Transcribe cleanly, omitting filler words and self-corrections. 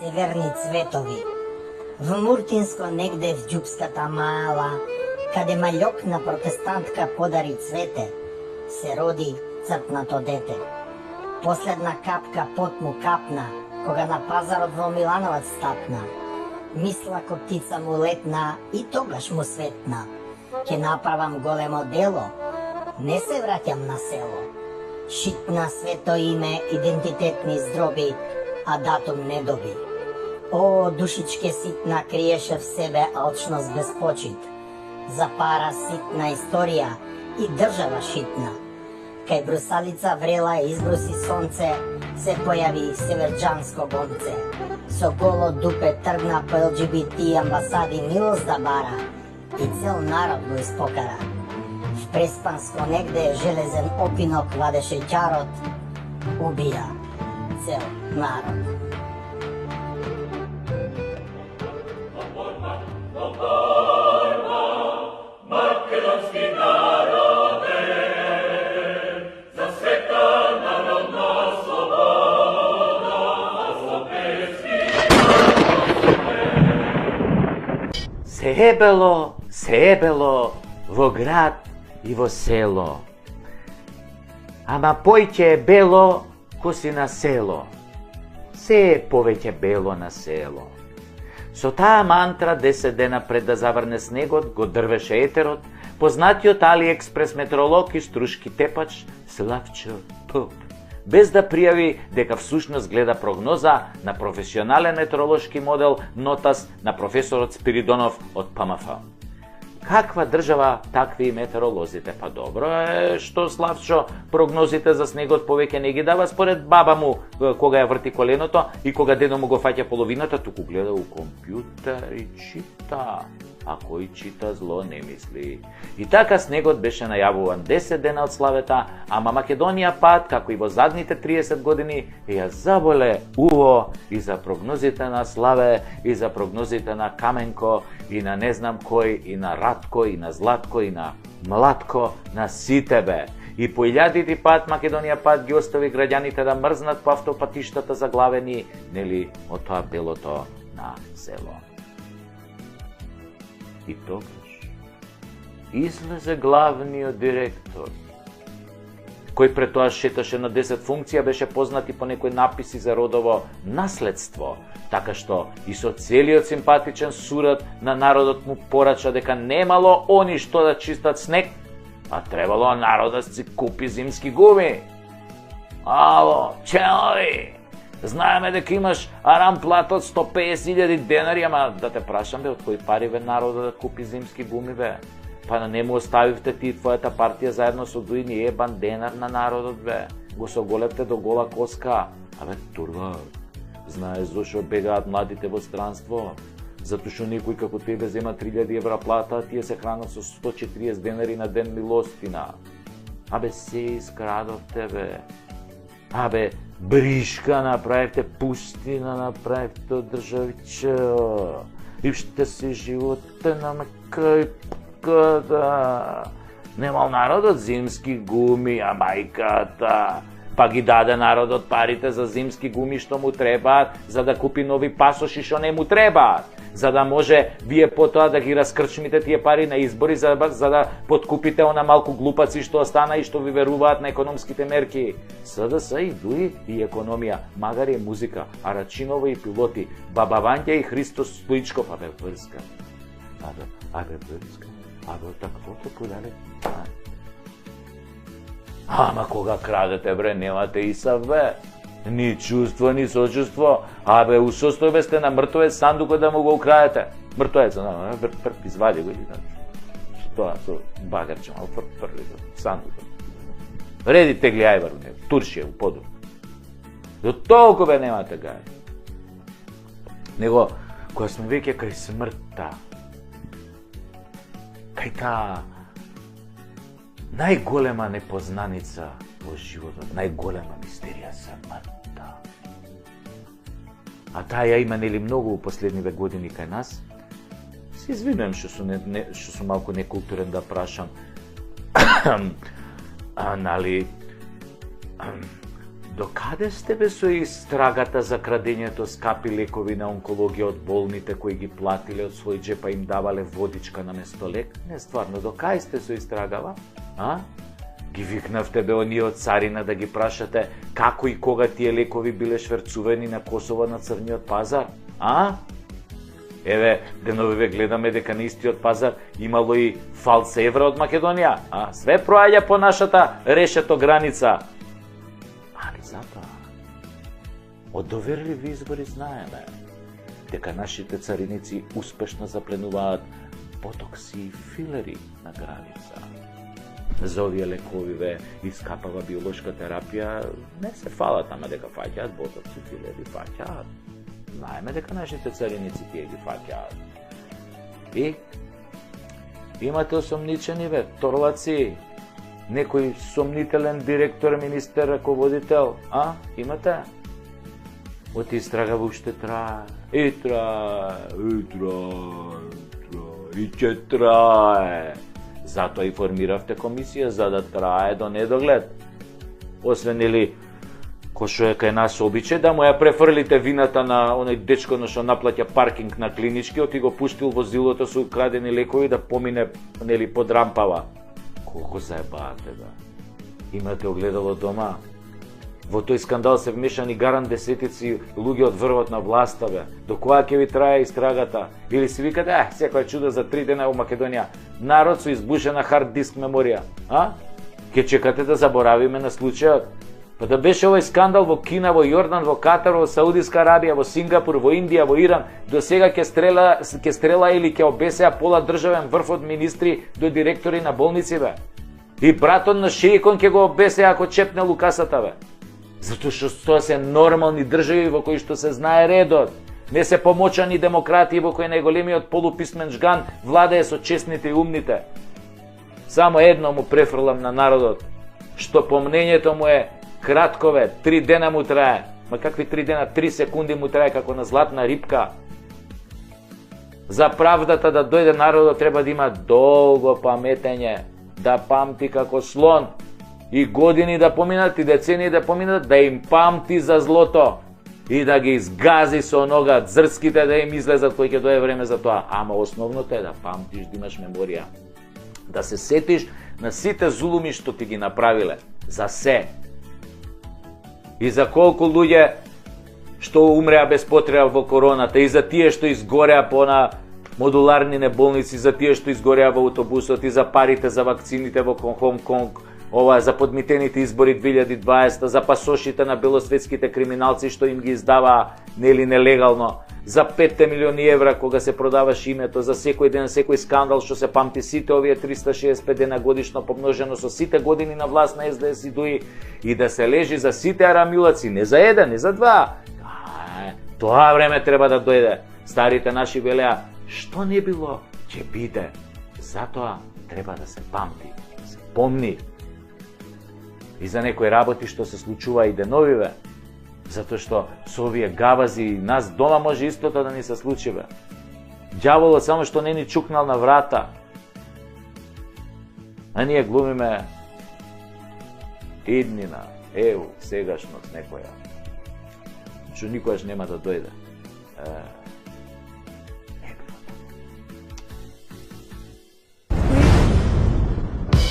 Северни цветови. В Муртинско, негде в ѓупската мала, каде маљокна протестантка подари цвете, се роди цртнато дете. Последна капка пот му капна, кога на пазарот во Милановац стапна. Мисла ко птица му летна и тогаш му светна. Ке направам големо дело, не се враќам на село. Шитна свето име, идентитетни здроби, а датум не доби. О, душичке ситна, криеше в себе алчност без почит. За пара ситна историја и држава шитна. Кај брусалица врела и избруси сонце, се појави северџанско бомце. Со голо дупе тргна по ЛГБТ амбасади милост да бара и цел народ го испокара. В Преспанско негде железен опинок вадеше ќарот, убија цел народ. Се е бело во град и во село. Ама појќе е бело ко си на село. Се е повеќе бело на село. Со таа мантра 10 дена пред да заврне снегот, го дрвеше етерот, познатиот Алиекспрес метеоролог и струшки тепач Славчо Поп, без да пријави дека всушност гледа прогноза на професионален метеоролошки модел Нотас на професорот Спиридонов од ПМФ. Каква држава, такви и метеоролозите. Па добро е што Славчо прогнозите за снегот повеќе не ги дава според баба му кога ја врти коленото и кога дедо му го фаќа половината, туку гледа у компјутер и чита. А кој чита зло не мисли. И така снегот беше најавуван 10 дена од славета, ама Македонија пат, како и во задните 30 години, ја заболе уво и за прогнозите на Славе, и за прогнозите на Каменко, и на не знам кој, и на Радко, и на Златко, и на Млатко, на сите бе. И по илјадити пат Македонија пат ги остави граѓаните да мрзнат по автопатиштата заглавени, нели, од тоа белото на село. И тогаш излезе главниот директор, кој пред тоа шеташе на 10 функција, беше познат и по некои написи за родово наследство, така што и со целиот симпатичен сурат на народот му порача дека немало они што да чистат снег, а требало народот да си купи зимски гуми. Ало, челови! Знаеме дека имаш арам плат од 150.000 денари, ама да те прашам бе, од кои пари бе народот да купи зимски гуми бе? Па не му оставивте ти твојата партија заедно со дујни ебан денар на народот бе? Го соголевте до гола коска. Абе, турва, знаеш зошо бегаат младите во странство? Затоа што некој како тебе зема 3000 евра плата, а тие се хранат со 140 денари на ден милостина. Абе, се искрадовте бе. Абе, бришка направивте, пустина направивте од државиче. И што си животе на макајката. Немал народот зимски гуми, а мајката. Па ги даде народот парите за зимски гуми што му требаат, за да купи нови пасоши што не му требаат. За да може вие потоа да ги раскрчмите тие пари на избори, за да подкупите она малку глупаци што остана и што ви веруваат на економските мерки. СДС и дуи и економија, магар е музика, а Рачинова и пилоти, Баба Вања и Христос Стоичков, абе врска. Абе врска. Абе таквото поляле. Ама кога крадете бре, немате и саве. Ни чувство, ни сочувство. Абе, у состојбе сте на мртвец сандукот да му го украдете. Мртвеца, извади го и тоа со багарче, мал сандукот. Реди тегли ајвар у него, туршија у поду. До толку бе немате гај. Него, кога сме веќе кај смртта, кај таа најголема непознаница во животот, најголема мистерија смртта. А таа ја има нели многу во последниве години кај нас. Се извинувам што сум малку некултурен да прашам. Нали До каде сте бе со истрагата за крадењето скапи лекови на онкологија од болните кои ги платиле од свој джеп, па им давале водичка на место лек? Не, стварно, до кај сте со истрагава? Ги викнавте бе оние од царина да ги прашате како и кога тие лекови биле шверцувани на Косово на црниот пазар? Еве, деновиве гледаме дека на истиот пазар имало и фалс евра од Македонија, све проаѓа по нашата решето граница. Али затоа, од доверливи извори знаеме дека нашите цариници успешно запленуваат ботокси и филери на граница. За овие лековиве и скапава биолошка терапија не се фалат, ама дека фаќаат ботокси, филери, фаќаат. Знаеме дека нашите цариници тие ги фаќаат. И имате осомничени бе, торлаци, некој сомнителен директор, министер, раководител, имате? Оти истрагава уште трае, и ќе трае. Затоа и формиравте комисија, за да трае до недоглед. Освен или кој што е кај нас обичај, да му ја префрлите вината на оној дечко што наплаќа паркинг на клиничкиот и го пуштил возилото со крадени лекови да помине под рампава. Колку заебаате, бе? Имате огледало дома? Во тој скандал се вмешани гарант десетици луѓе од врвот на власта, бе. До која ќе ви трае истрагата? Или си викате, секоја чудо за 3 дена во Македонија. Народ со избушена хард диск меморија. Ке чекате да заборавиме на случајот? Па да беше овој скандал во Кина, во Јордан, во Катар, во Саудиска Арабија, во Сингапур, во Индија, во Иран, до сега ќе стрела или ќе обесеа пола државен врв од министри до директори на болници, бе. И братот на шеикон ќе го обесеа ако чепне лукасата, бе. Затоа што тоа се нормални држави во кои што се знае редот. Не се помочани демократии во кои најголемиот полуписмен жган владее со честните и умните. Само едно му префрлам на народот, што помнењето му е краткове, 3 дена му трае. Ма какви 3 дена, 3 секунди му трае како на златна рибка. За правдата да дојде народот треба да има долго паметење, да памти како слон. И години да поминат, и децени да поминат, да им памти за злото. И да ги изгази со нога зрските да им излезат кој ќе дое време за тоа. Ама основното е да памтиш, да имаш меморија. Да се сетиш на сите зулуми што ти ги направиле. За се. И за колку луѓе што умреа без потреба во короната, и за тие што изгореа по на модуларни болници, за тие што изгореа во автобусот, и за парите за вакцините во Хонг-Конг, за подмитените избори 2020, за пасошите на белосветските криминалци што им ги издаваа нелегално, за 5 милиони евра кога се продаваше името, за секој ден, секој скандал што се памти, сите овие 365 дена годишно помножено со сите години на власт на СДС и ДУИ, и да се лежи за сите арамилаци, не за еден, не за два. Тоа време треба да дојде. Старите наши велеа, што не било, ќе биде. Затоа треба да се памти, да се помни. И за некои работи што се случува и деновиве, затоа што со овие гавази нас дома може истото да ни се случи, бе. Ѓаволот само што не ни чукнал на врата. А ние глумиме иднина, сегашност некоја, што никогаш нема да дојде.